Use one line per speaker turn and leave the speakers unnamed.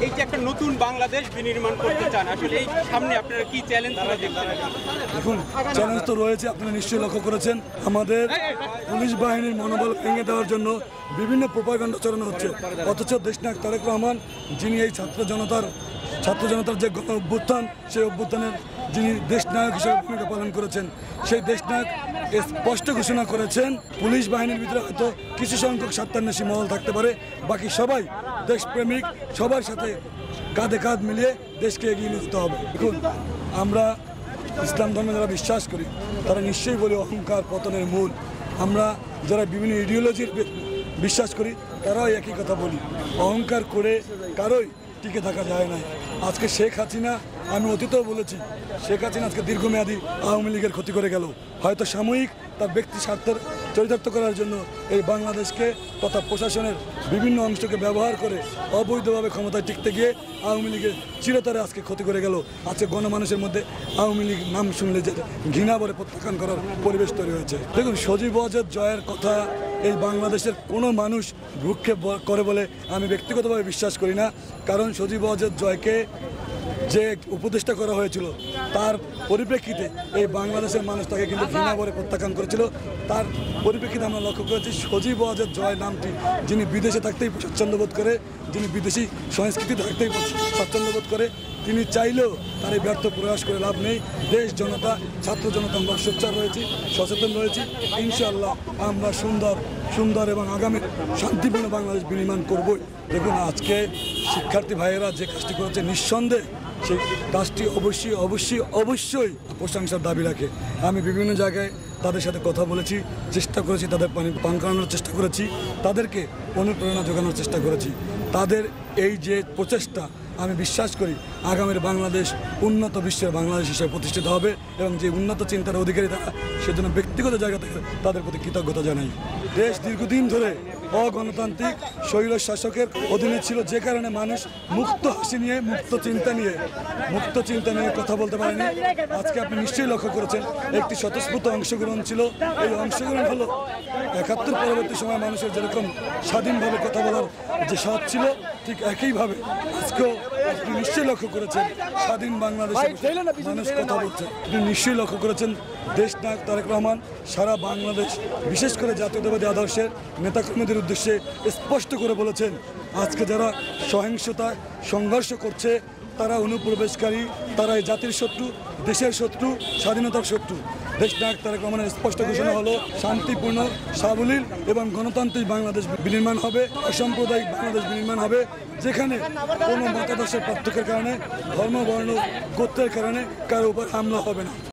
এই যে একটা নতুন বাংলাদেশ বিনির্মাণ করতে চান, আসলে এই সামনে আপনারা কি চ্যালেঞ্জ দেখছেন?
দেখুন, চ্যালেঞ্জ তো রয়েছে, আপনারা নিশ্চয়ই লক্ষ্য করেছেন। আমাদের পুলিশ বাহিনীর মনোবল ভেঙে দেওয়ার জন্য বিভিন্ন প্রোপাগান্ডা চালানো হচ্ছে, অথচ দেশনায়ক তারেক রহমান, যিনি এই ছাত্র জনতার যে গণ অভ্যুত্থান, সেই অভ্যুত্থানের যিনি দেশনায়ক হিসেবে ভূমিকা পালন করেছেন, সেই দেশনায়ক স্পষ্ট ঘোষণা করেছেন পুলিশ বাহিনীর ভিতরে হয়তো কিছু সংখ্যক স্বার্থান্বেষী মহল থাকতে পারে, বাকি সবাই দেশপ্রেমিক, সবার সাথে কাঁধে কাঁধ মিলিয়ে দেশকে এগিয়ে নিয়ে যেতে হবে। দেখুন, আমরা ইসলাম ধর্মে যারা বিশ্বাস করি তারা নিশ্চয়ই বলি অহংকার পতনের মূল। আমরা যারা বিভিন্ন ইডিওলজির বিশ্বাস করি তারাও একই কথা বলি, অহংকার করে কারোই টিকে থাকা যায় না। আজকে শেখ হাসিনা, আমি অতীতেও বলেছি, শেখ হাসিনা আজকে দীর্ঘমেয়াদী আওয়ামী লীগের ক্ষতি করে গেল, হয়তো সাময়িক তার ব্যক্তি স্বার্থের চরিতার্থ করার জন্য এই বাংলাদেশকে তথা প্রশাসনের বিভিন্ন অংশকে ব্যবহার করে অবৈধভাবে ক্ষমতায় টিকতে গিয়ে আওয়ামী লীগের চিরতরে আজকে ক্ষতি করে গেল। আজকে গণমানুষের মধ্যে আওয়ামী লীগ নাম শুনলে যে ঘৃণা বলে প্রত্যাখ্যান করার পরিবেশ তৈরি হয়েছে। দেখুন, সজীব ওয়াজেদ জয়ের কথা এই বাংলাদেশের কোনো মানুষ ভ্রুক্ষেপ করে বলে আমি ব্যক্তিগতভাবে বিশ্বাস করি না, কারণ সজীব ওয়াজেদ জয়কে যে উপদেষ্টা করা হয়েছিল তার পরিপ্রেক্ষিতে এই বাংলাদেশের মানুষ তাকে কিন্তু ঘৃণা বলে প্রত্যাখ্যান করেছিল। তার পরিপ্রেক্ষিতে আমরা লক্ষ্য করেছি সজীব ওয়াজেদ জয় নামটি, যিনি বিদেশে থাকতেই স্বাচ্ছন্দ্য বোধ করে, যিনি বিদেশি সংস্কৃতি থাকতেই স্বাচ্ছন্দ্য বোধ করে, তিনি চাইলেও তার এই ব্যর্থ প্রয়াস করে লাভ নেই। দেশ জনতা, ছাত্র জনতা আমরা সোচ্চার রয়েছি, সচেতন রয়েছি। ইনশাআল্লাহ আমরা সুন্দর এবং আগামী শান্তিপূর্ণ বাংলাদেশ বিনির্মাণ করবই। দেখুন, আজকে শিক্ষার্থী ভাইয়েরা যে কাজটি করেছে, নিঃসন্দেহে সেই কাজটি অবশ্যই প্রশংসার দাবি রাখে। আমি বিভিন্ন জায়গায় তাদের সাথে কথা বলেছি, চেষ্টা করেছি, তাদের পান করানোর চেষ্টা করেছি, তাদেরকে অনুপ্রেরণা যোগানোর চেষ্টা করেছি। তাদের এই যে প্রচেষ্টা, আমি বিশ্বাস করি আগামীর বাংলাদেশ উন্নত বিশ্বের বাংলাদেশ হিসেবে প্রতিষ্ঠিত হবে এবং যে উন্নত চিন্তার অধিকারী তারা, সেজন্য ব্যক্তিগত জায়গা থেকে তাদের প্রতি কৃতজ্ঞতা জানাই। দেশ দীর্ঘদিন ধরে অগণতান্ত্রিক স্বৈর শাসকের অধীনে ছিল, যে কারণে মানুষ মুক্ত হাসি নিয়ে, মুক্ত চিন্তা নিয়ে কথা বলতে পারেনি। আজকে আপনি নিশ্চয়ই লক্ষ্য করেছেন একটি স্বতঃস্ফূর্ত অংশগ্রহণ ছিল। এই অংশগ্রহণ হলো ৭১ পরবর্তী সময় মানুষের যেরকম স্বাধীনভাবে কথা বলার যে স্বাদ ছিল, ঠিক একইভাবে আজকেও আপনি নিশ্চয়ই লক্ষ্য করেছেন স্বাধীন বাংলাদেশে মানুষ কথা বলছে। আপনি নিশ্চয়ই লক্ষ্য করেছেন দেশনায়ক তারেক রহমান সারা বাংলাদেশ, বিশেষ করে জাতীয়তাবাদী আদর্শের নেতাকর্মীদের উদ্দেশ্যে স্পষ্ট করে বলেছেন, আজকে যারা সহিংসতা সংঘর্ষ করছে তারা অনুপ্রবেশকারী, তারা এই জাতির শত্রু, দেশের শত্রু, স্বাধীনতার শত্রু। দেশনায়ক তারেক রহমানের স্পষ্ট ঘোষণা হলো শান্তিপূর্ণ, সাবলীল এবং গণতান্ত্রিক বাংলাদেশ বিনির্মাণ হবে, অসাম্প্রদায়িক বাংলাদেশ বিনির্মাণ হবে, যেখানে কোনো মতাদর্শের পার্থক্যের কারণে, ধর্ম, বর্ণ, গোত্রের কারণে কারো উপর হামলা হবে না।